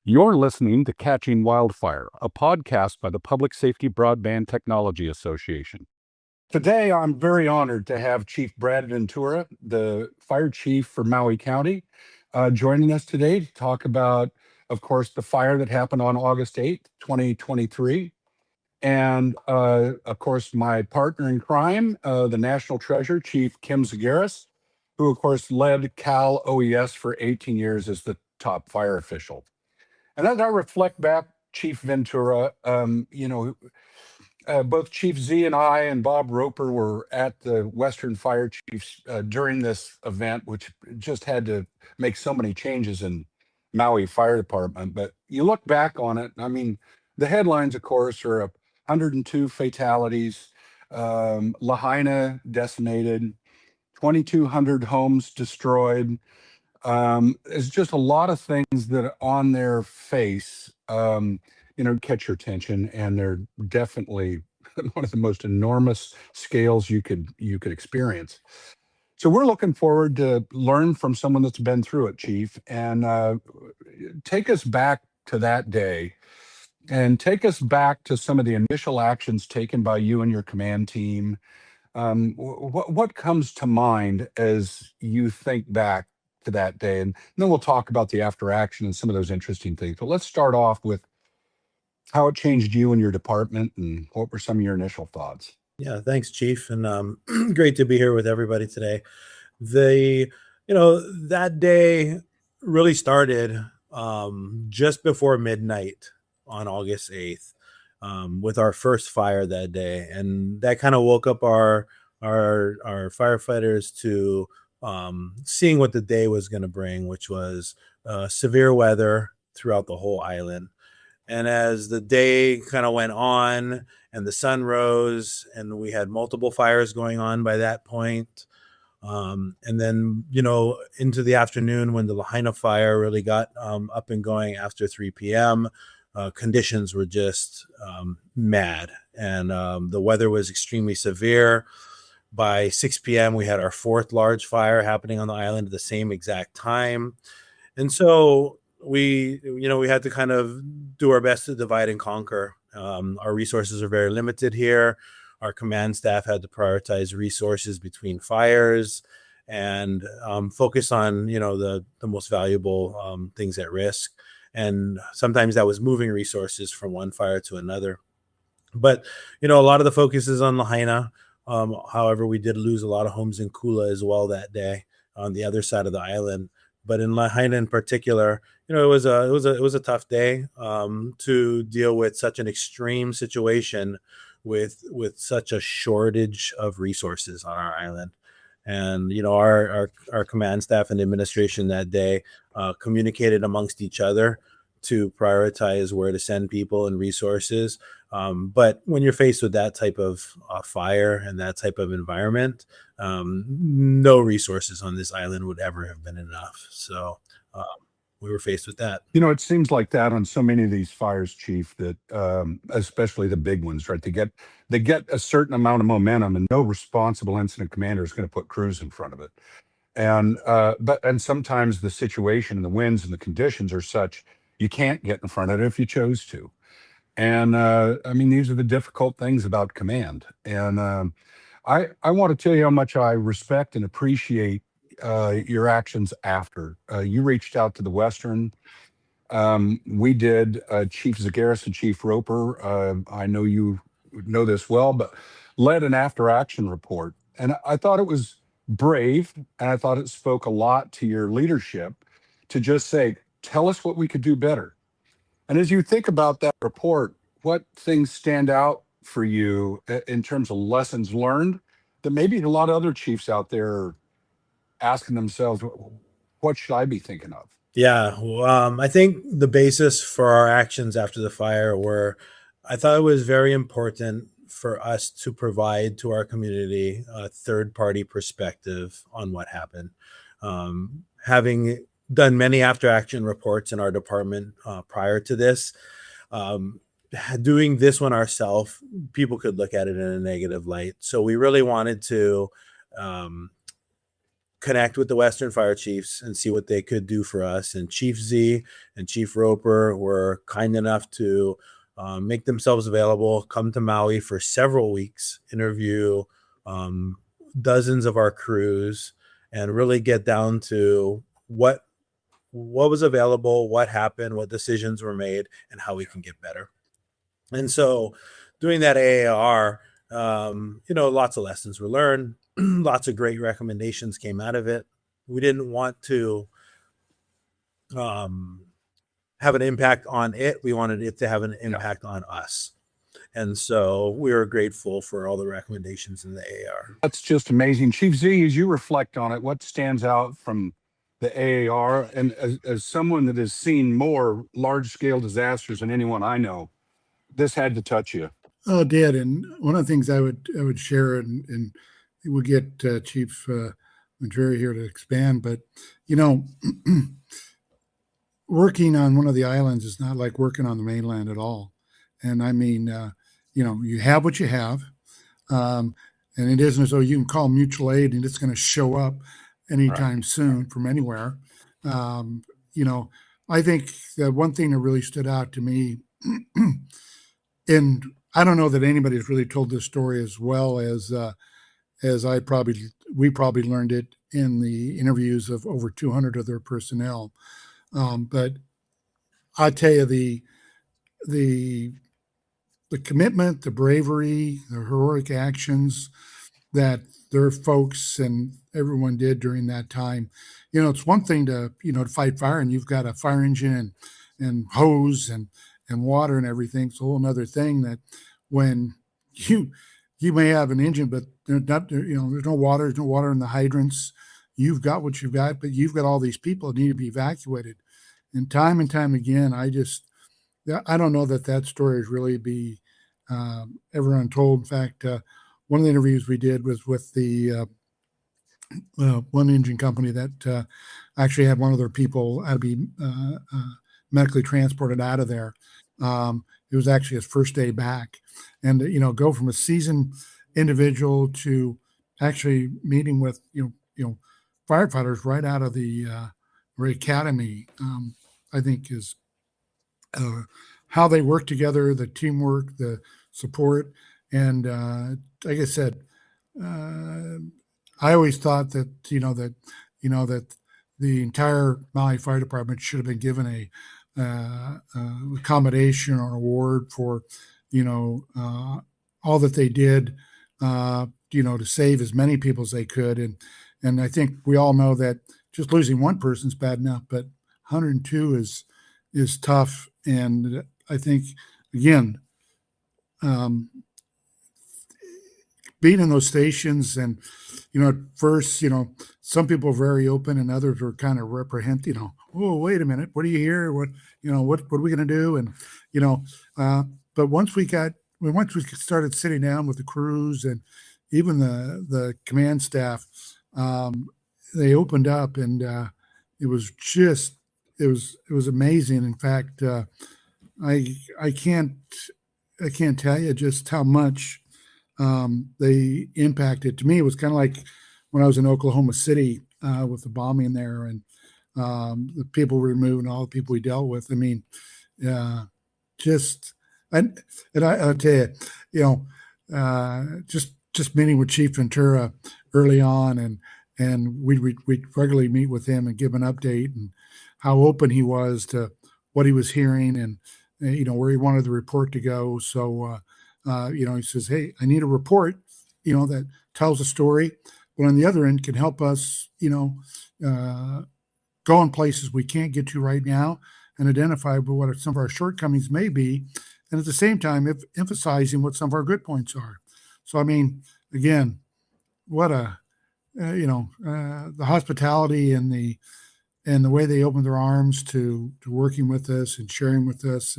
You're listening to Catching Wildfire, a podcast by the Public Safety Broadband Technology Association. Today, I'm very honored to have Chief Brad Ventura, the fire chief for Maui County, joining us today to talk about, of course, the fire that happened on August 8th, 2023. And, of course, my partner in crime, the National Treasure, Chief Kim Zagaris, who, of course, led Cal OES for 18 years as the top fire official. And as I reflect back, Chief Ventura, both Chief Z and I and Bob Roper were at the Western Fire Chiefs during this event, which just had to make so many changes in Maui Fire Department. But you look back on it, I mean, the headlines, of course, are 102 fatalities, Lahaina decimated, 2,200 homes destroyed. It's just a lot of things that on their face, catch your attention, and they're definitely one of the most enormous scales you could experience. So we're looking forward to learn from someone that's been through it, Chief, and take us back to that day, and take us back to some of the initial actions taken by you and your command team. What comes to mind as you think back to that day? And then we'll talk about the after action and some of those interesting things. But let's start off with how it changed you and your department, and what were some of your initial thoughts? Yeah, thanks, Chief, and great to be here with everybody today. That day really started just before midnight on August 8th with our first fire that day, and that kind of woke up our firefighters to seeing what the day was going to bring, which was severe weather throughout the whole island. And as the day kind of went on and the sun rose, and we had multiple fires going on by that point, and then, into the afternoon when the Lahaina fire really got up and going after 3 p.m., conditions were just mad. And the weather was extremely severe. By 6 p.m., we had our fourth large fire happening on the island at the same exact time. And so we had to kind of do our best to divide and conquer. Our resources are very limited here. Our command staff had to prioritize resources between fires and focus on, the most valuable things at risk. And sometimes that was moving resources from one fire to another. But, a lot of the focus is on Lahaina. However, we did lose a lot of homes in Kula as well that day on the other side of the island. But in Lahaina in particular, it was a tough day to deal with such an extreme situation with such a shortage of resources on our island. And our command staff and administration that day communicated amongst each other to prioritize where to send people and resources. But when you're faced with that type of fire and that type of environment, no resources on this island would ever have been enough. So we were faced with that. It seems like that on so many of these fires, Chief, that especially the big ones, right? They get a certain amount of momentum, and no responsible incident commander is going to put crews in front of it. And sometimes the situation and the winds and the conditions are such you can't get in front of it if you chose to. And these are the difficult things about command. And I want to tell you how much I respect and appreciate your actions after. You reached out to the Western. We did. Chief Zagaris and Chief Roper, I know you know this well, but led an after action report. And I thought it was brave, and I thought it spoke a lot to your leadership to just say, tell us what we could do better. And as you think about that report, what things stand out for you in terms of lessons learned that maybe a lot of other chiefs out there are asking themselves, what should I be thinking of? Yeah, I think the basis for our actions after the fire I thought it was very important for us to provide to our community a third-party perspective on what happened. Having done many after-action reports in our department prior to this, doing this one ourselves, people could look at it in a negative light. So we really wanted to connect with the Western Fire Chiefs and see what they could do for us. And Chief Z and Chief Roper were kind enough to make themselves available, come to Maui for several weeks, interview dozens of our crews, and really get down to what was available, what happened, what decisions were made, and how we can get better. And so doing that AAR, lots of lessons were learned. Lots of great recommendations came out of it. We didn't want to have an impact on it. We wanted it to have an impact on us. And so we were grateful for all the recommendations in the AAR. That's just amazing. Chief Z, as you reflect on it, what stands out from the AAR? And as someone that has seen more large-scale disasters than anyone I know, this had to touch you. Oh, it did. And one of the things I would share, and we'll get Chief Ventura here to expand, but, working on one of the islands is not like working on the mainland at all. And I mean, you have what you have. And it isn't as though you can call mutual aid and it's going to show up anytime soon from anywhere. I think that one thing that really stood out to me, and I don't know that anybody's really told this story as well as we probably learned it in the interviews of over 200 of their personnel. But I tell you, the commitment, the bravery, the heroic actions that their folks and everyone did during that time. It's one thing to fight fire and you've got a fire engine and hose and water and everything. It's a whole other thing that when you may have an engine, but there's no water in the hydrants. You've got what you've got, but you've got all these people that need to be evacuated. And time again, I don't know that story is really be ever untold. In fact, one of the interviews we did was with the one engine company that actually had one of their people had to be medically transported out of there. It was actually his first day back, and go from a seasoned individual to actually meeting with firefighters right out of the academy. I think is how they work together, the teamwork, the support, and like I said, I always thought that that the entire Maui Fire Department should have been given a accommodation or an award for all that they did to save as many people as they could, and I think we all know that just losing one person is bad enough, but 102 is tough. And I think again, being in those stations, and at first, some people are very open and others were kind of reprehend, oh, wait a minute, what do you hear? What are we going to do? And but once we started sitting down with the crews and even the command staff, they opened up, and it was amazing. In fact, I can't tell you just how much they impacted. To me, it was kind of like when I was in Oklahoma City with the bombing there, and the people we removed and all the people we dealt with. I mean, I'll tell you, just meeting with Chief Ventura early on, and we'd regularly meet with him and give an update and how open he was to what he was hearing and where he wanted the report to go. So he says, hey, I need a report that tells a story, but on the other end can help us go in places we can't get to right now and identify what some of our shortcomings may be, and at the same time emphasizing what some of our good points are. So I mean, again, what the hospitality and the way they opened their arms to working with us and sharing with us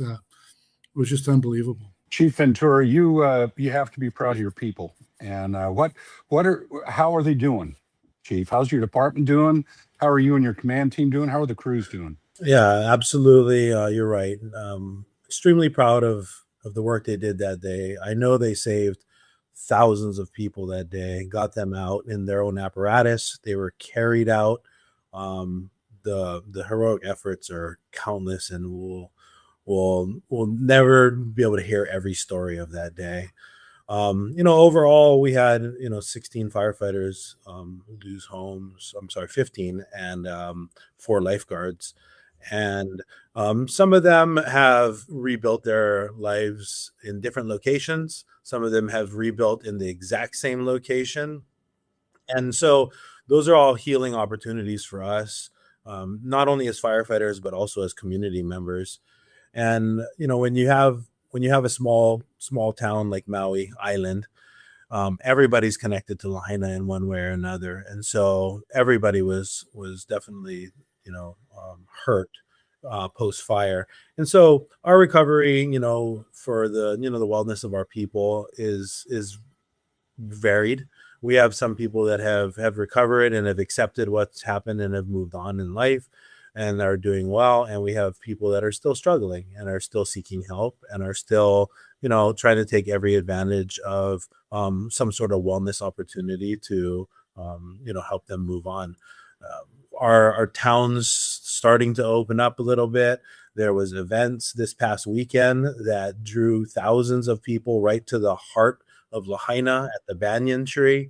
was just unbelievable. Chief Ventura, you have to be proud of your people. And how are they doing, Chief? How's your department doing? How are you and your command team doing? How are the crews doing? Yeah, absolutely. You're right. Extremely proud of the work they did that day. I know they saved thousands of people that day, got them out in their own apparatus. They were carried out. The heroic efforts are countless, and we'll never be able to hear every story of that day. Overall, we had 16 firefighters lose homes. I'm sorry, 15, and 4 lifeguards. And some of them have rebuilt their lives in different locations. Some of them have rebuilt in the exact same location. And so those are all healing opportunities for us, not only as firefighters, but also as community members. And, when you have a small town like Maui Island, everybody's connected to Lahaina in one way or another. And so everybody was definitely, hurt post fire. And so our recovery, for the wellness of our people is varied. We have some people that have recovered and have accepted what's happened and have moved on in life and are doing well. And we have people that are still struggling and are still seeking help and are still, trying to take every advantage of some sort of wellness opportunity to, help them move on. Our town's starting to open up a little bit. There was events this past weekend that drew thousands of people right to the heart of Lahaina at the banyan tree.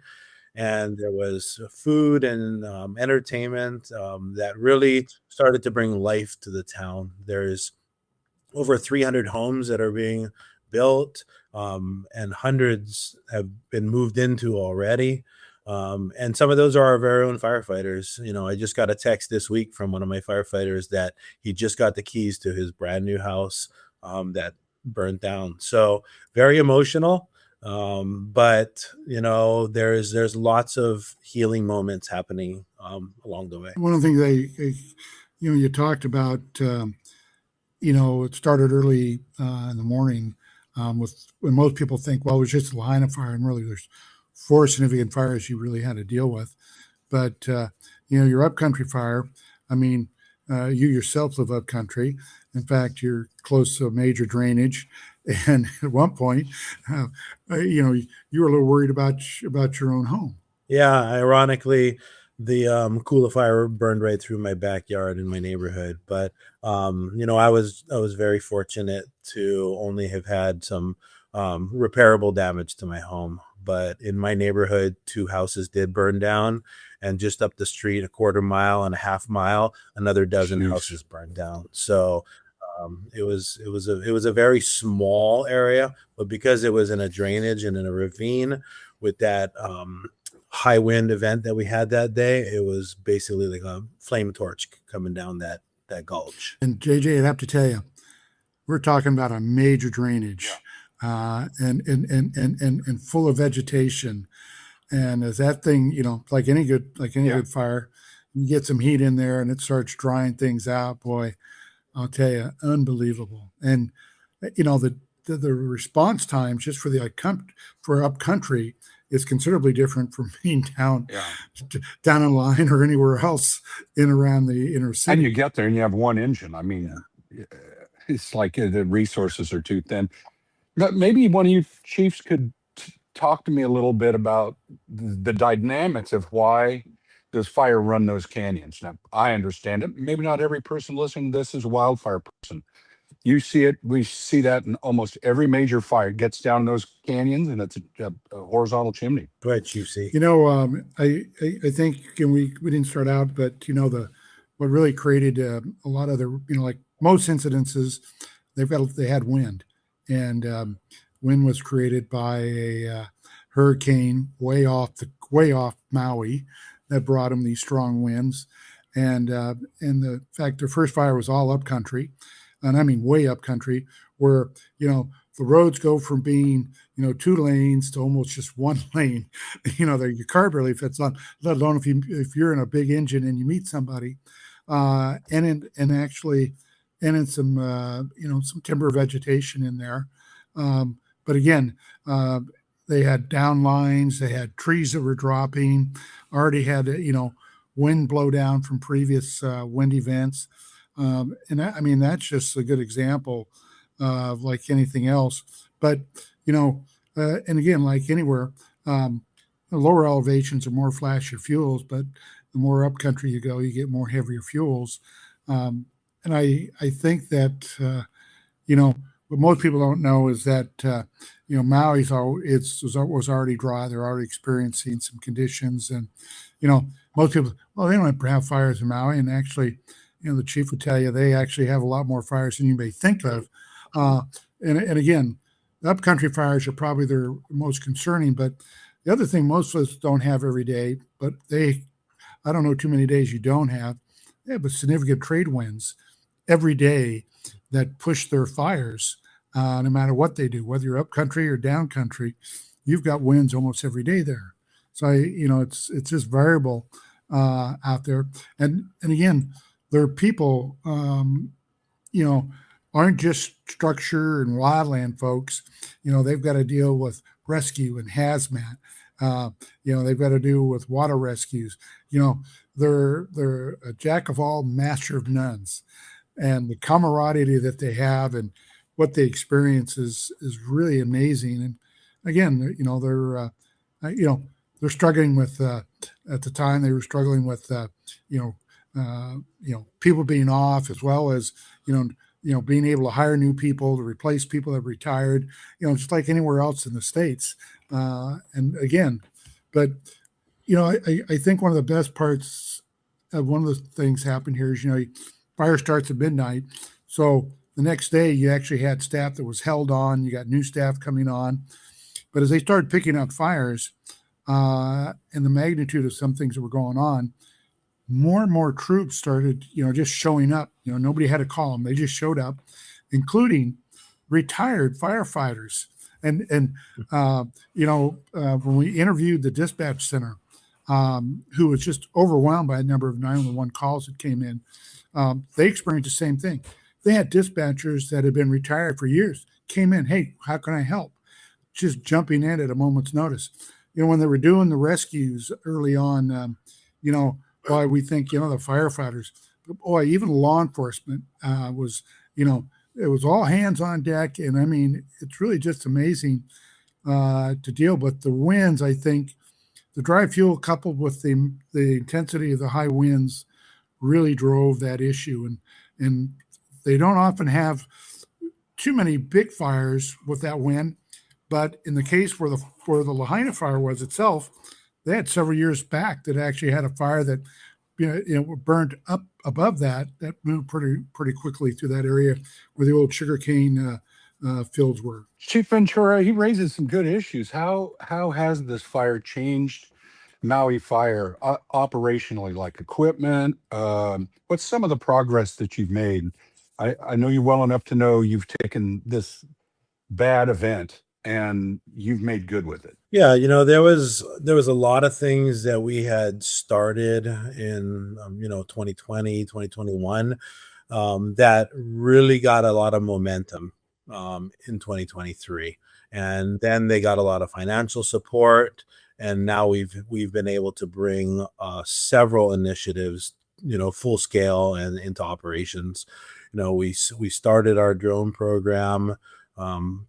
And there was food and entertainment that really started to bring life to the town. There's over 300 homes that are being built, and hundreds have been moved into already. And some of those are our very own firefighters. I just got a text this week from one of my firefighters that he just got the keys to his brand new house that burned down. So very emotional. But there's lots of healing moments happening along the way. One of the things you talked about, it started early in the morning with when most people think, well, it was just a Lahaina fire, and really there's 4 significant fires you really had to deal with. But your upcountry fire, you yourself live upcountry. In fact, you're close to a major drainage. And at one point, you were a little worried about your own home. Yeah, ironically, the Kula fire burned right through my backyard in my neighborhood. But I was very fortunate to only have had some repairable damage to my home. But in my neighborhood, 2 houses did burn down, and just up the street, a quarter mile and a half mile, another dozen houses burned down. So it was a very small area, but because it was in a drainage and in a ravine with that high wind event that we had that day, it was basically like a flame torch coming down that gulch. And JJ, I'd have to tell you, we're talking about a major drainage, and full of vegetation. And as that thing, like any good fire, you get some heat in there and it starts drying things out. Boy, I'll tell you, unbelievable. And the response times just for for upcountry is considerably different from being down in line or anywhere else in around the inner city. And you get there and you have one engine. It's like the resources are too thin. But maybe one of you chiefs could talk to me a little bit about the dynamics of why does fire run those canyons. Now, I understand it. Maybe not every person listening to this is a wildfire person. You see it. We see that in almost every major fire. It gets down those canyons, and it's a horizontal chimney. Go ahead, Chief C. I think, and we didn't start out, but what really created a lot of the like most incidences, they had wind, and wind was created by a hurricane way off Maui that brought them these strong winds, and the fact the first fire was all upcountry. And I mean way up country, where the roads go from being 2 lanes to almost just 1 lane. Your car barely fits on, let alone if you're in a big engine and you meet somebody, and in some timber vegetation in there. But again, they had down lines, they had trees that were dropping, already had wind blow down from previous wind events. That's just a good example of like anything else. But, and again, like anywhere, the lower elevations are more flashier fuels, but the more upcountry you go, you get more heavier fuels. And I think that, what most people don't know is that, Maui's was already dry. They're already experiencing some conditions. And, most people, well, they don't have fires in Maui. And actually, the chief would tell you they actually have a lot more fires than you may think of. And again, the upcountry fires are probably their most concerning. But the other thing most of us don't have every day, but I don't know too many days you don't have, they have a significant trade winds every day that push their fires, no matter what they do, whether you're up country or down country, you've got winds almost every day there. So it's just variable out there. And again, there are people, aren't just structure and wildland folks. They've got to deal with rescue and hazmat. They've got to deal with water rescues. They're a jack of all, master of none. And the camaraderie that they have and what they experience is really amazing. And again, they're struggling with, at the time they were struggling with, people being off, as well as, being able to hire new people to replace people that retired, just like anywhere else in the States. And again, but, I think one of the best parts of one of the things happened here is, fire starts at midnight. So the next day you actually had staff that was held on. You got new staff coming on. But as they started picking up fires and the magnitude of some things that were going on, more and more troops started, just showing up. Nobody had to call them. They just showed up, including retired firefighters. And when we interviewed the dispatch center, who was just overwhelmed by the number of 911 calls that came in, they experienced the same thing. They had dispatchers that had been retired for years, came in, hey, how can I help? Just jumping in at a moment's notice. When they were doing the rescues early on, why we think, the firefighters, boy, even law enforcement was, it was all hands on deck. And I mean, it's really just amazing to deal with. The winds, I think, the dry fuel coupled with the intensity of the high winds really drove that issue. And they don't often have too many big fires with that wind. But in the case where the Lahaina fire was itself, they had several years back that actually had a fire that burned up above that moved pretty quickly through that area where the old sugarcane fields were. Chief Ventura, he raises some good issues. How has this fire changed Maui Fire operationally, like equipment? What's some of the progress that you've made? I know you well enough to know you've taken this bad event and you've made good with it. Yeah, there was a lot of things that we had started in 2020, 2021 that really got a lot of momentum in 2023, and then they got a lot of financial support, and now we've been able to bring several initiatives full scale and into operations. We started our drone program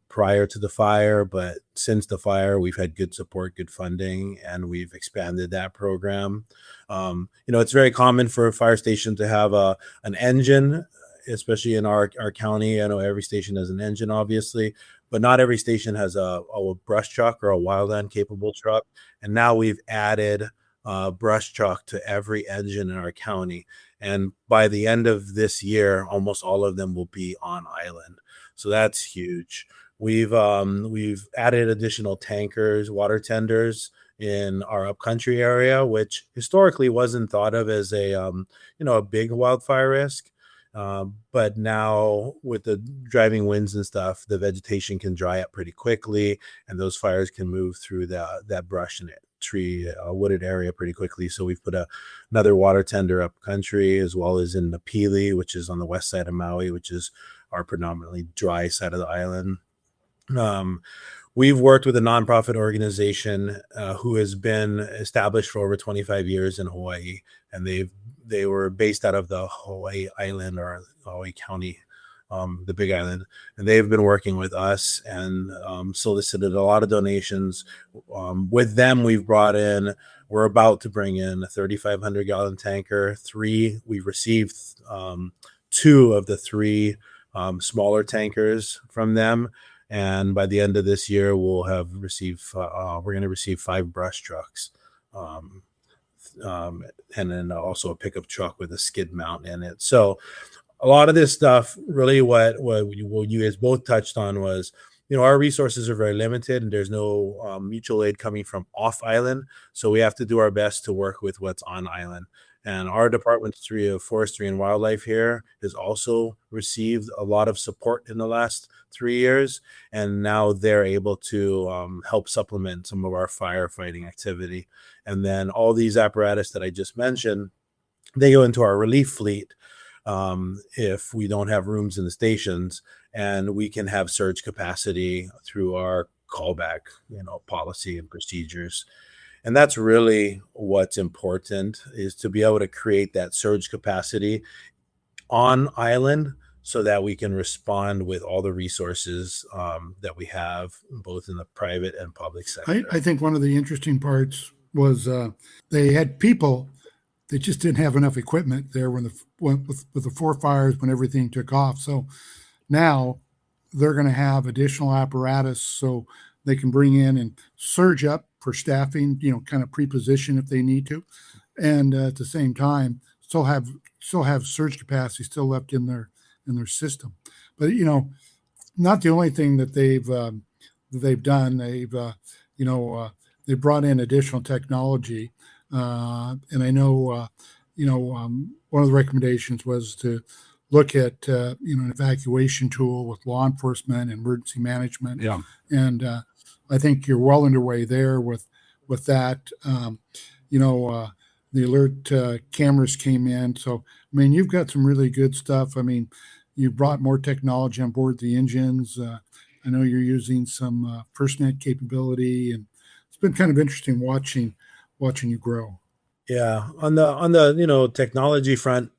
prior to the fire, but since the fire, we've had good support, good funding, and we've expanded that program. It's very common for a fire station to have an engine, especially in our county. I know every station has an engine, obviously, but not every station has a brush truck or a wildland capable truck. And now we've added a brush truck to every engine in our county. And by the end of this year, almost all of them will be on island. So that's huge. We've added additional tankers, water tenders in our upcountry area, which historically wasn't thought of as a big wildfire risk. But now with the driving winds and stuff, the vegetation can dry up pretty quickly, and those fires can move through that brush and tree wooded area pretty quickly. So we've put another water tender up country, as well as in the Pili, which is on the west side of Maui, which is our predominantly dry side of the island. We've worked with a nonprofit organization who has been established for over 25 years in Hawaii, and they were based out of the Hawaii Island or Hawaii County the Big Island, and they've been working with us and solicited a lot of donations. With them, we're about to bring in a 3,500 gallon tanker. We've received 2 of the 3 smaller tankers from them. And by the end of this year, we're going to receive 5 brush trucks. And then also a pickup truck with a skid mount in it. So a lot of this stuff, really what you guys both touched on was, our resources are very limited and there's no mutual aid coming from off island. So we have to do our best to work with what's on island. And our Department of Forestry and Wildlife here has also received a lot of support in the last 3 years. And now they're able to help supplement some of our firefighting activity. And then all these apparatus that I just mentioned, they go into our relief fleet if we don't have rooms in the stations, and we can have surge capacity through our callback, policy and procedures. And that's really what's important, is to be able to create that surge capacity on island so that we can respond with all the resources that we have, both in the private and public sector. I think one of the interesting parts was they had people that just didn't have enough equipment there with the 4 fires when everything took off. So now they're going to have additional apparatus so they can bring in and surge up for staffing, kind of pre-position if they need to, and at the same time still have surge capacity still left in their system. But not the only thing that they've done. They brought in additional technology, and I know one of the recommendations was to look at an evacuation tool with law enforcement and emergency management. Yeah. And I think you're well underway there with that. The alert cameras came in. So, you've got some really good stuff. You brought more technology on board the engines. I know you're using some FirstNet capability, and it's been kind of interesting watching you grow. Yeah, on the technology front,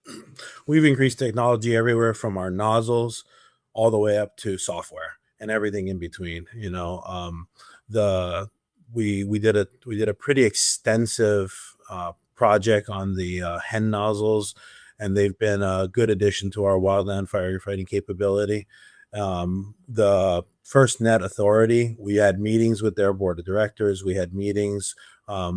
we've increased technology everywhere from our nozzles all the way up to software and everything in between. We did a pretty extensive project on the hen nozzles, and they've been a good addition to our wildland firefighting capability. The FirstNet Authority, we had meetings with their board of directors. We had meetings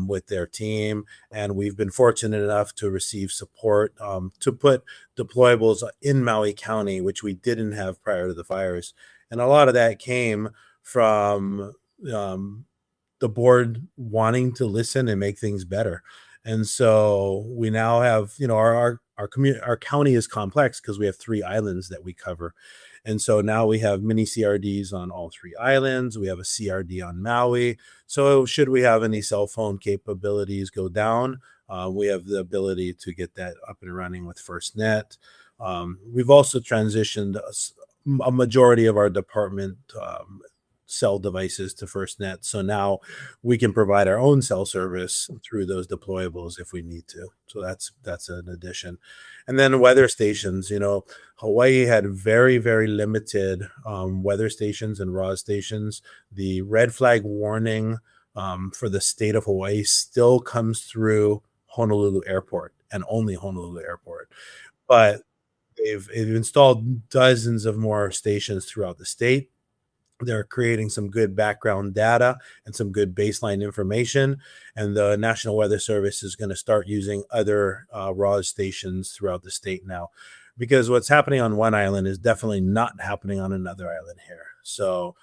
with their team, and we've been fortunate enough to receive support to put deployables in Maui County, which we didn't have prior to the fires. And a lot of that came from the board wanting to listen and make things better. And so we now have, our county is complex because we have 3 islands that we cover. And so now we have mini CRDs on all 3 islands. We have a CRD on Maui. So should we have any cell phone capabilities go down, we have the ability to get that up and running with FirstNet. We've also transitioned a majority of our department cell devices to FirstNet. So now we can provide our own cell service through those deployables if we need to. So that's an addition. And then weather stations. Hawaii had very, very limited weather stations and RAW stations. The red flag warning for the state of Hawaii still comes through Honolulu Airport and only Honolulu Airport. But they've installed dozens of more stations throughout the state. They're creating some good background data and some good baseline information. And the National Weather Service is going to start using other RAW stations throughout the state now, because what's happening on one island is definitely not happening on another island here. So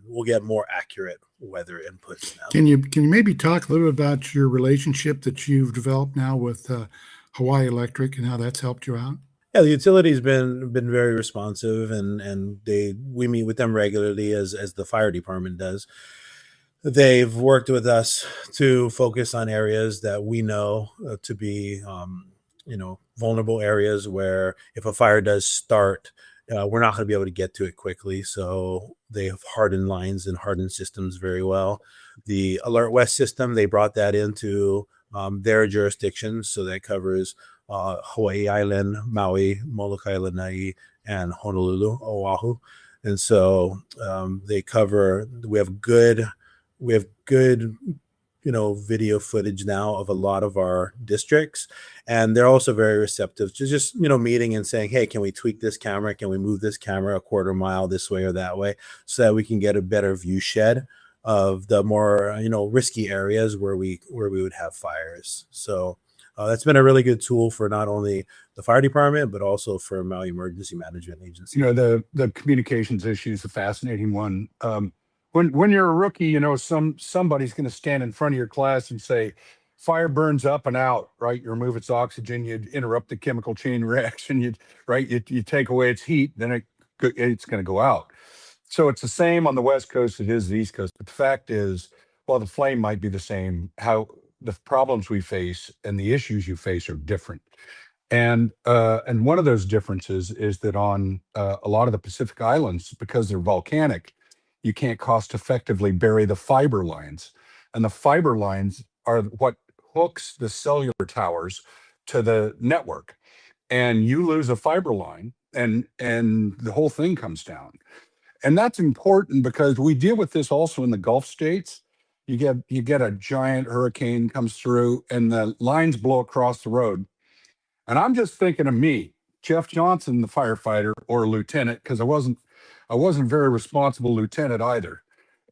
we'll get more accurate weather inputs now. Can you maybe talk a little bit about your relationship that you've developed now with Hawaii Electric and how that's helped you out? Yeah, the utility's been very responsive, and we meet with them regularly as the fire department does. They've worked with us to focus on areas that we know to be vulnerable areas where if a fire does start, we're not going to be able to get to it quickly. So they have hardened lines and hardened systems very well. The Alert West system, they brought that into their jurisdiction, so that covers Hawaii Island, Maui, Molokai, Lanai, and Honolulu, Oahu. And so they cover, we have good, video footage now of a lot of our districts. And they're also very receptive to just, meeting and saying, hey, can we tweak this camera? Can we move this camera a quarter mile this way or that way so that we can get a better view shed of the more, risky areas where we would have fires. So that's been a really good tool for not only the fire department, but also for Maui Emergency Management Agency. The communications issue is a fascinating one. When you're a rookie, somebody's going to stand in front of your class and say, fire burns up and out, right? You remove its oxygen, you interrupt the chemical chain reaction, you take away its heat, then it's going to go out. So it's the same on the West Coast as it is the East Coast. But the fact is, while the flame might be the same, how the problems we face and the issues you face are different. And one of those differences is that on a lot of the Pacific Islands, because they're volcanic, you can't cost effectively bury the fiber lines. And the fiber lines are what hooks the cellular towers to the network. And you lose a fiber line and the whole thing comes down. And that's important because we deal with this also in the Gulf states. You get a giant hurricane comes through and the lines blow across the road. And I'm just thinking of me, Jeff Johnson, the firefighter or lieutenant, because I wasn't a very responsible lieutenant either.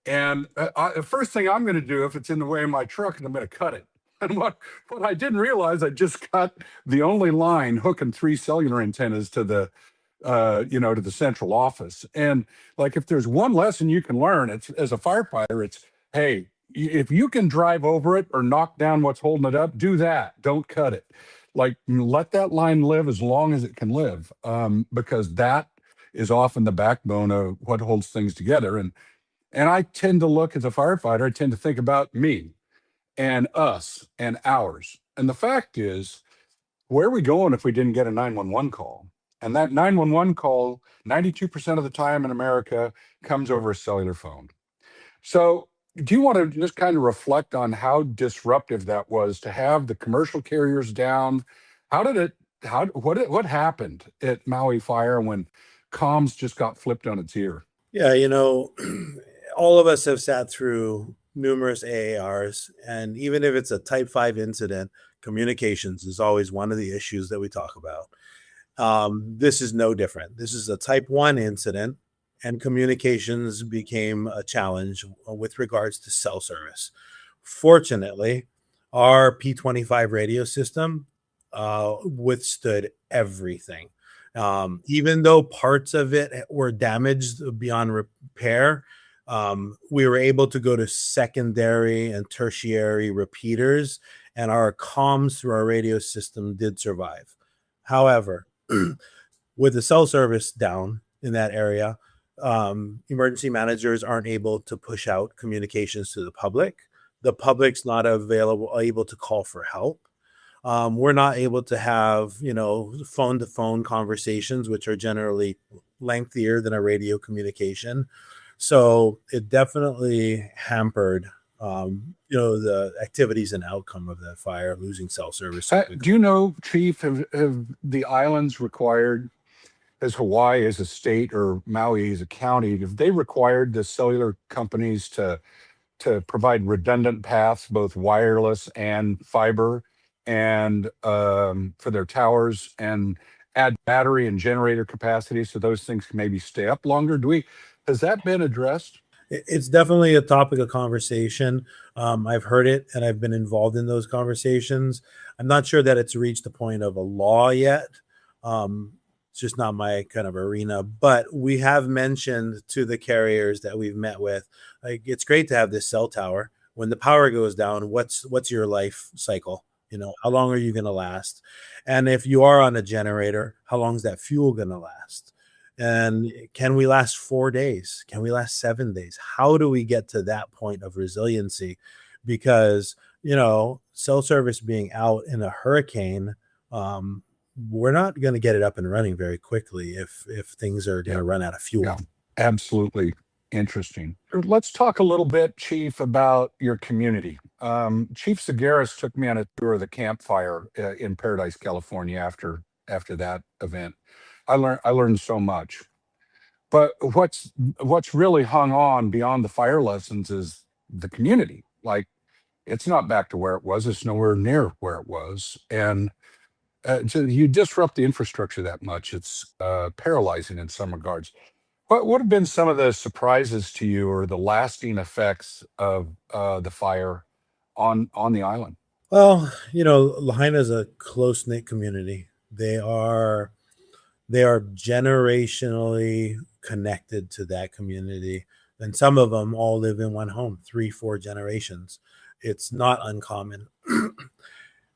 And the first thing I'm going to do if it's in the way of my truck is I'm going to cut it. And what I didn't realize, I just cut the only line hooking 3 cellular antennas to the to the central office. And like, if there's one lesson you can learn, it's as a firefighter, it's, hey, if you can drive over it or knock down what's holding it up, do that. Don't cut it. Like, let that line live as long as it can live, because that is often the backbone of what holds things together. And I tend to look, as a firefighter, I tend to think about me and us and ours. And the fact is, where are we going if we didn't get a 911 call? And that 911 call, 92% of the time in America, comes over a cellular phone. So do you want to just kind of reflect on how disruptive that was to have the commercial carriers down? What happened at Maui Fire when comms just got flipped on its ear? Yeah, all of us have sat through numerous AARs, and even if it's a type 5 incident, communications is always one of the issues that we talk about. This is no different. This is a type 1 incident, and communications became a challenge with regards to cell service. Fortunately, our P25 radio system withstood everything. Even though parts of it were damaged beyond repair, we were able to go to secondary and tertiary repeaters, and our comms through our radio system did survive. However, with the cell service down in that area, emergency managers aren't able to push out communications to the public. The public's not able to call for help. We're not able to have, phone-to-phone conversations, which are generally lengthier than a radio communication. So it definitely hampered, the activities and outcome of that fire, losing cell service. Do you know, Chief, have the islands required, as Hawaii as a state or Maui as a county, have they required the cellular companies to provide redundant paths, both wireless and fiber, and for their towers, and add battery and generator capacity so those things can maybe stay up longer? Has that been addressed? It's definitely a topic of conversation. I've heard it and I've been involved in those conversations. I'm not sure that it's reached the point of a law yet. It's just not my kind of arena, but we have mentioned to the carriers that we've met with, like, it's great to have this cell tower. When the power goes down, what's your life cycle? How long are you going to last? And if you are on a generator, how long is that fuel going to last? And can we last 4 days? Can we last 7 days? How do we get to that point of resiliency? Because, cell service being out in a hurricane, we're not going to get it up and running very quickly if things are going to run out of fuel. Yeah, absolutely. Interesting. Let's talk a little bit, Chief, about your community. Chief Zagaris took me on a tour of the campfire in Paradise, California after that event. I learned so much. But what's really hung on beyond the fire lessons is the community. Like, it's not back to where it was. It's nowhere near where it was. And you disrupt the infrastructure that much, it's paralyzing in some regards. What would have been some of the surprises to you or the lasting effects of the fire on the island? Well, Lahaina is a close knit community. They are generationally connected to that community, and some of them all live in one home, 3-4 generations. It's not uncommon.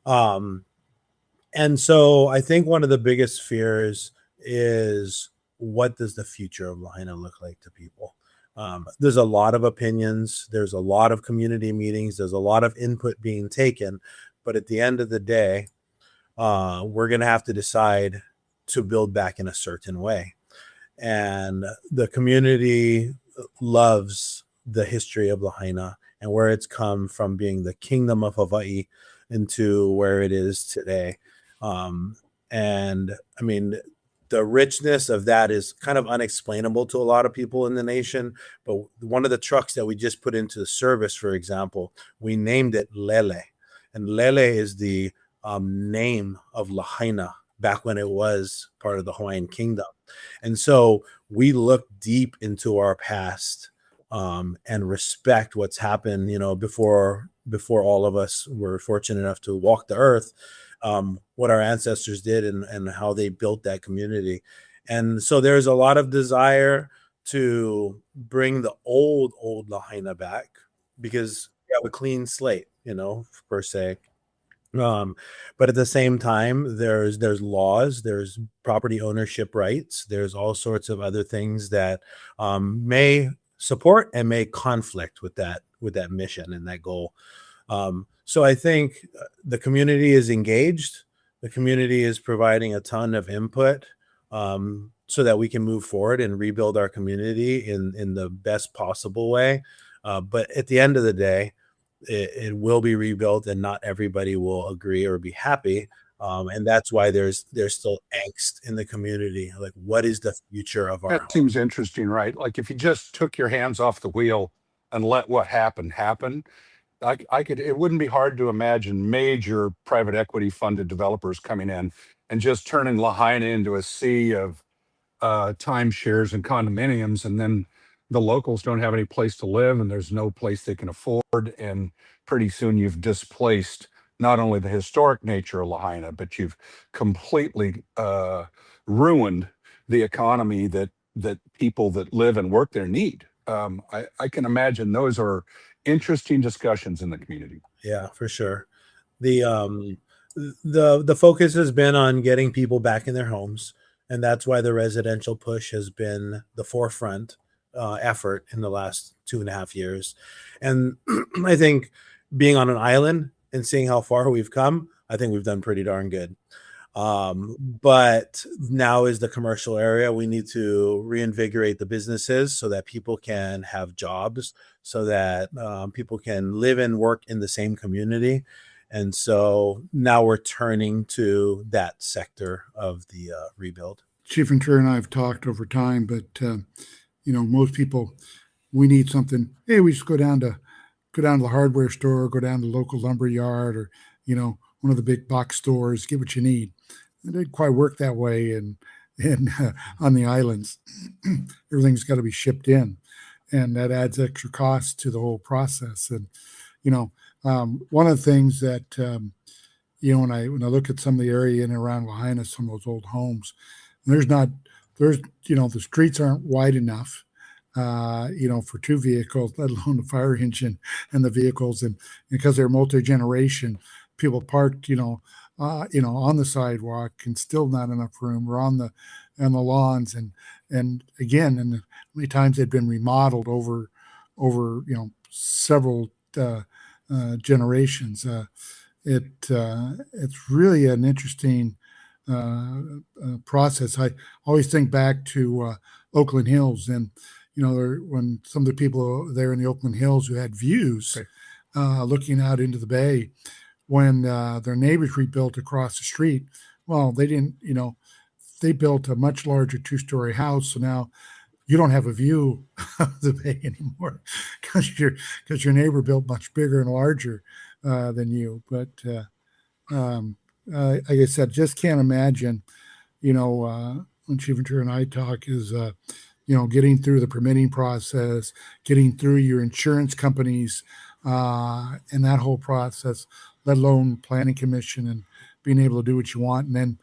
And so I think one of the biggest fears is, what does the future of Lahaina look like to people? There's a lot of opinions. There's a lot of community meetings. There's a lot of input being taken. But at the end of the day, we're going to have to decide to build back in a certain way. And the community loves the history of Lahaina and where it's come from being the kingdom of Hawaii into where it is today. And I mean, the richness of that is kind of unexplainable to a lot of people in the nation. But one of the trucks that we just put into the service, for example, we named it Lele. And Lele is the name of Lahaina back when it was part of the Hawaiian kingdom. And so we look deep into our past and respect what's happened, before all of us were fortunate enough to walk the earth, what our ancestors did and how they built that community. And so there's a lot of desire to bring the old Lahaina back, because we have a clean slate, per se. But at the same time, there's laws, there's property ownership rights, there's all sorts of other things that may support and may conflict with that mission and that goal. So I think the community is engaged. The community is providing a ton of input so that we can move forward and rebuild our community in the best possible way. But at the end of the day, it will be rebuilt, and not everybody will agree or be happy. And that's why there's still angst in the community. Like, what is the future of our That seems interesting, right? Like, if you just took your hands off the wheel and let what happened happen, it wouldn't be hard to imagine major private equity funded developers coming in and just turning Lahaina into a sea of timeshares and condominiums, and then the locals don't have any place to live, and there's no place they can afford, and pretty soon you've displaced not only the historic nature of Lahaina, but you've completely ruined the economy that people that live and work there need. I can imagine those are interesting discussions in the community. Yeah, for sure. The focus has been on getting people back in their homes, and that's why the residential push has been the forefront effort in the last 2.5 years. And I think being on an island and seeing how far we've come, I think we've done pretty darn good. But now is the commercial area. We need to reinvigorate the businesses so that people can have jobs, so that people can live and work in the same community. And so now we're turning to that sector of the rebuild. Chief Ventura and I have talked over time, but most people, we need something. Hey, we just go down to the hardware store, go down to the local lumber yard, or one of the big box stores, get what you need. It didn't quite work that way, and on the islands, everything's got to be shipped in, and that adds extra costs to the whole process. And one of the things that when I look at some of the area in and around Lahaina, some of those old homes, the streets aren't wide enough, for 2 vehicles, let alone the fire engine and the vehicles, and because they're multi-generation, people parked, on the sidewalk, and still not enough room, or on the lawns, and again, and how many times they'd been remodeled over several generations. It's really an interesting process. I always think back to Oakland Hills, and when some of the people there in the Oakland Hills who had views looking out into the bay, when their neighbors rebuilt across the street, well, they didn't they built a much larger 2-story house, so now you don't have a view of the bay anymore because your neighbor built much bigger and larger than you. But like I said, just can't imagine. When Chief Ventura and I talk, is getting through the permitting process, getting through your insurance companies, and that whole process, let alone planning commission and being able to do what you want. And then,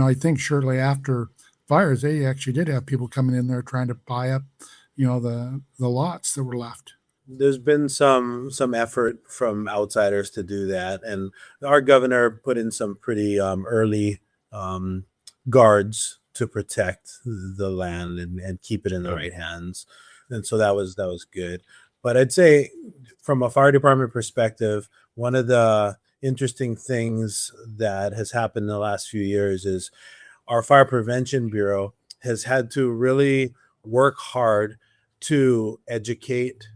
I think shortly after fires, they actually did have people coming in there trying to buy up, the lots that were left. There's been some effort from outsiders to do that, and our governor put in some pretty early guards to protect the land and keep it in the right hands, and so that was good. But I'd say, from a fire department perspective, one of the interesting things that has happened in the last few years is our Fire Prevention Bureau has had to really work hard to educate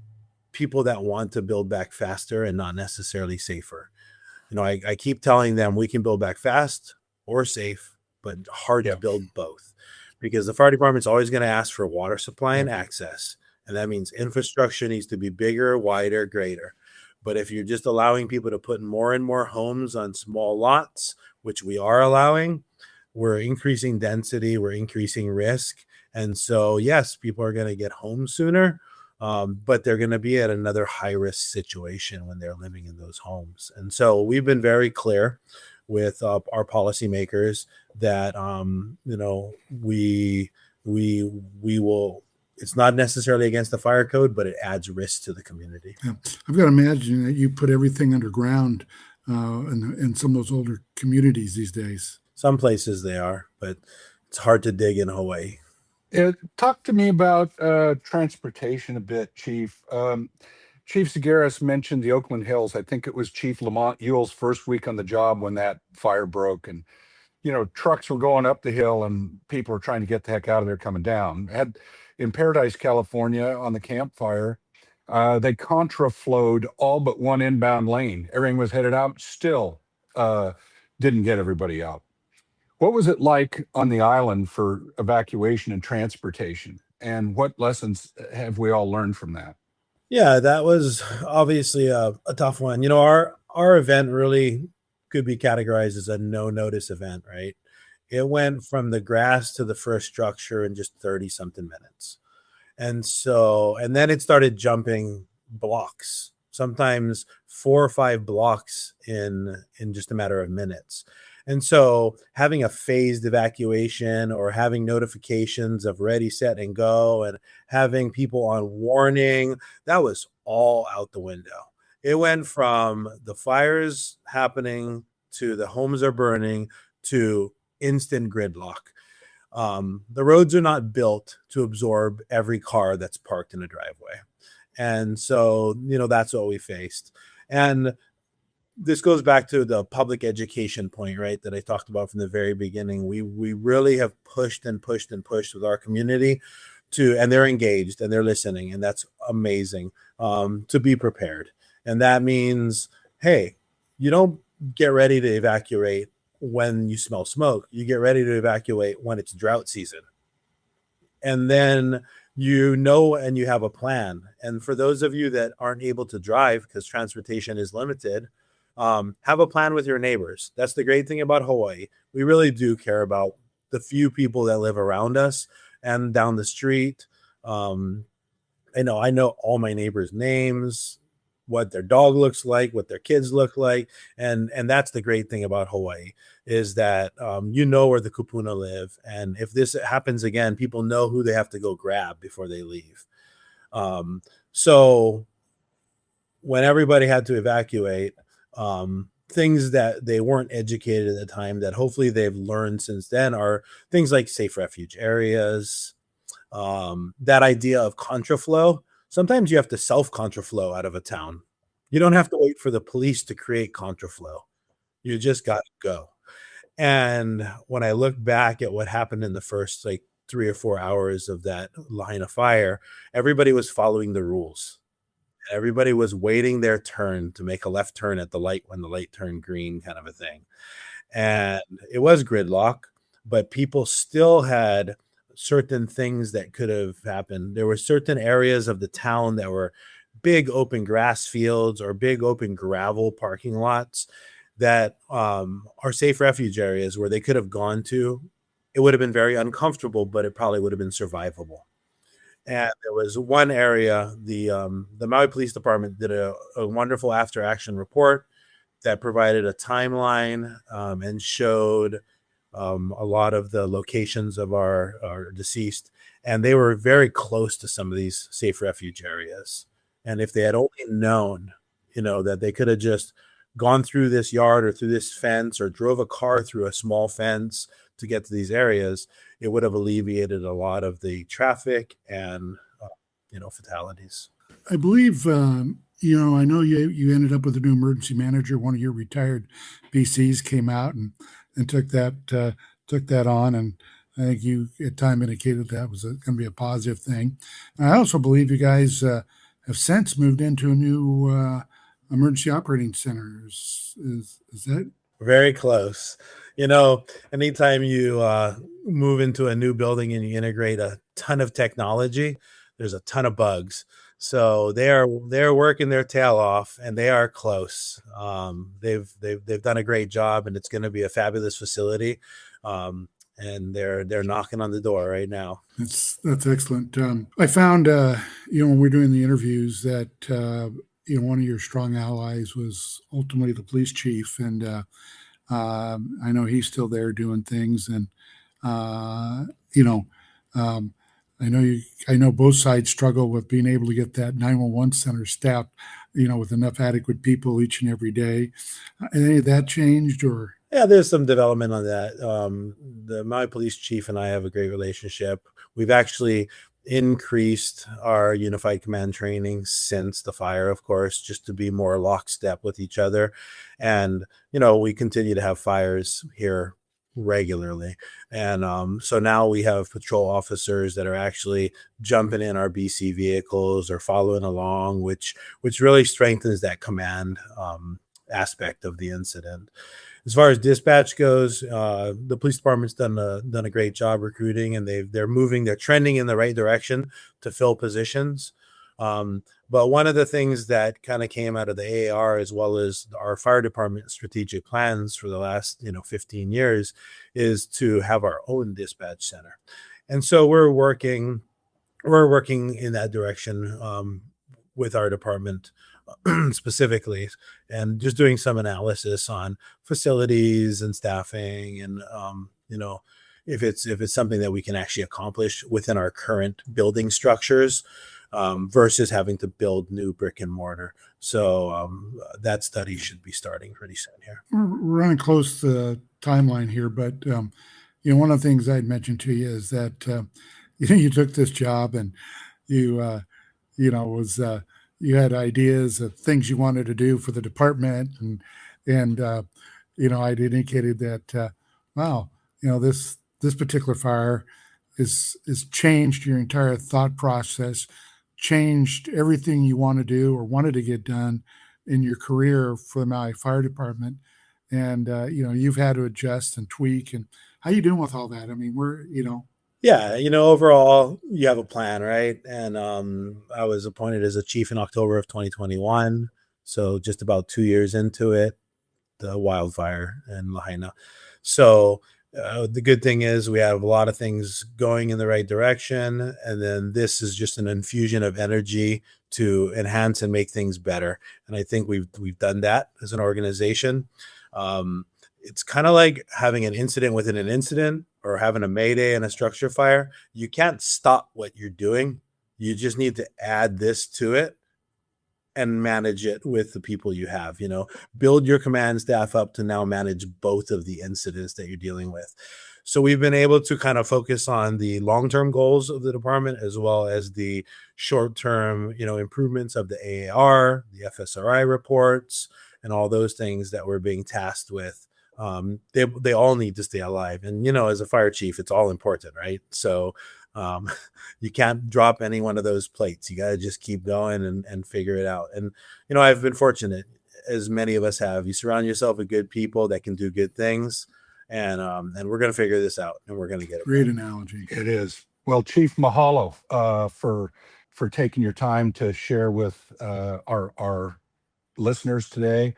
people that want to build back faster and not necessarily safer. I keep telling them we can build back fast or safe, but hard to build both, because the fire department's always going to ask for water supply and access. And that means infrastructure needs to be bigger, wider, greater. But if you're just allowing people to put more and more homes on small lots, which we are allowing, we're increasing density, we're increasing risk. And so, yes, people are going to get home sooner, but they're going to be at another high-risk situation when they're living in those homes. And so we've been very clear with our policymakers that, we will, it's not necessarily against the fire code, but it adds risk to the community. Yeah. I've got to imagine that you put everything underground in some of those older communities these days. Some places they are, but it's hard to dig in Hawaii. Talk to me about transportation a bit, Chief. Chief Zagaris mentioned the Oakland Hills. I think it was Chief Lamont Ewell's first week on the job when that fire broke, and trucks were going up the hill and people were trying to get the heck out of there coming down. In Paradise, California, on the Camp Fire, they contraflowed all but one inbound lane. Everything was headed out, still didn't get everybody out. What was it like on the island for evacuation and transportation? And what lessons have we all learned from that? Yeah, that was obviously a tough one. Our event really could be categorized as a no-notice event, right? It went from the grass to the first structure in just 30-something minutes. And then it started jumping blocks, sometimes 4 or 5 blocks in just a matter of minutes. And so having a phased evacuation or having notifications of ready, set, and go and having people on warning, that was all out the window. It went from the fires happening to the homes are burning to instant gridlock. The roads are not built to absorb every car that's parked in a driveway. And so, that's what we faced. And this goes back to the public education point, right, that I talked about from the very beginning. We really have pushed and pushed and pushed with our community and they're engaged and they're listening, and that's amazing, to be prepared. And that means, hey, you don't get ready to evacuate when you smell smoke. You get ready to evacuate when it's drought season. And then and you have a plan. And for those of you that aren't able to drive because transportation is limited, have a plan with your neighbors. That's the great thing about Hawaii. We really do care about the few people that live around us and down the street. I know all my neighbors' names, what their dog looks like, what their kids look like. And that's the great thing about Hawaii, is that where the kupuna live. And if this happens again, people know who they have to go grab before they leave. So when everybody had to evacuate, things that they weren't educated at the time that hopefully they've learned since then are things like safe refuge areas, that idea of contraflow. Sometimes you have to self-contraflow out of a town. You don't have to wait for the police to create contraflow. You just got to go. And when I look back at what happened in the first 3 or 4 hours of that line of fire, everybody was following the rules. Everybody was waiting their turn to make a left turn at the light when the light turned green, kind of a thing. And it was gridlock. but people still had certain things that could have happened. There were certain areas of the town that were big open grass fields or big open gravel parking lots that are safe refuge areas where they could have gone to. It would have been very uncomfortable, but it probably would have been survivable. And there was one area, the Maui Police Department did a wonderful after action report that provided a timeline and showed a lot of the locations of our deceased. And they were very close to some of these safe refuge areas. And if they had only known, that they could have just gone through this yard or through this fence or drove a car through a small fence to get to these areas, it would have alleviated a lot of the traffic and, fatalities. I believe, I know you ended up with a new emergency manager. One of your retired BCs came out and took that on. And I think you at time indicated that was going to be a positive thing. And I also believe you guys have since moved into a new emergency operating center. Is that very close? Anytime you move into a new building and you integrate a ton of technology, there's a ton of bugs. So they're working their tail off, and they are close. They've done a great job, and it's going to be a fabulous facility. And they're knocking on the door right now. That's excellent. I found when we're doing the interviews that one of your strong allies was ultimately the police chief, and I know he's still there doing things, and I know both sides struggle with being able to get that 911 center staffed, with enough adequate people each and every day. Any of that changed, or? Yeah, there's some development on that. The Maui police chief and I have a great relationship. We've actually increased our unified command training since the fire, of course, just to be more lockstep with each other. And, we continue to have fires here regularly. And so now we have patrol officers that are actually jumping in our BC vehicles or following along, which really strengthens that command aspect of the incident. As far as dispatch goes, the police department's done a great job recruiting, and they're trending in the right direction to fill positions. But one of the things that kind of came out of the AAR, as well as our fire department strategic plans for the last 15 years, is to have our own dispatch center. And so we're working in that direction with our department specifically, and just doing some analysis on facilities and staffing, and if it's something that we can actually accomplish within our current building structures, versus having to build new brick and mortar. So that study should be starting pretty soon here. We're running close to the timeline here, but one of the things I'd mentioned to you is that you took this job, and you had ideas of things you wanted to do for the department, and I'd indicated that this particular fire is changed your entire thought process, changed everything you want to do or wanted to get done in your career for the Maui Fire Department, and you've had to adjust and tweak. And how you doing with all that? I mean, Yeah, overall, you have a plan, right? And I was appointed as a chief in October of 2021, so just about 2 years into it, the wildfire in Lahaina. So the good thing is we have a lot of things going in the right direction, and then this is just an infusion of energy to enhance and make things better. And I think we've done that as an organization. It's kind of like having an incident within an incident, or having a mayday in a structure fire. You can't stop what you're doing. You just need to add this to it and manage it with the people you have. Build your command staff up to now manage both of the incidents that you're dealing with. So we've been able to kind of focus on the long-term goals of the department, as well as the short-term, improvements of the AAR, the FSRI reports, and all those things that we're being tasked with. They all need to stay alive. And, as a fire chief, it's all important, right? So you can't drop any one of those plates. You got to just keep going and figure it out. And, I've been fortunate, as many of us have. You surround yourself with good people that can do good things, and we're going to figure this out, and we're going to get it. Great analogy. It is. Well, Chief, mahalo for taking your time to share with our listeners today.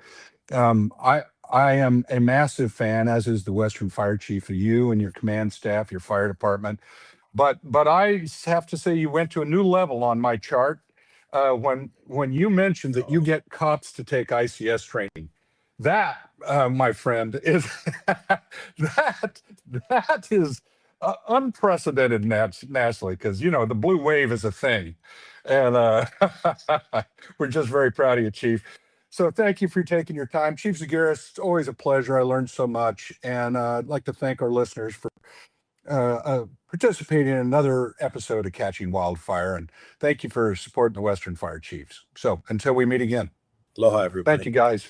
I am a massive fan, as is the Western Fire Chief, of you and your command staff, your fire department. But I have to say you went to a new level on my chart when you mentioned that you get cops to take ICS training. That, my friend, is that is unprecedented nationally, because you know the blue wave is a thing, and we're just very proud of you, Chief. So thank you for taking your time, Chief Zagaris. It's always a pleasure. I learned so much, and I'd like to thank our listeners for participating in another episode of Catching Wildfire, and thank you for supporting the Western Fire Chiefs. So until we meet again, Aloha, everybody. thank you, guys.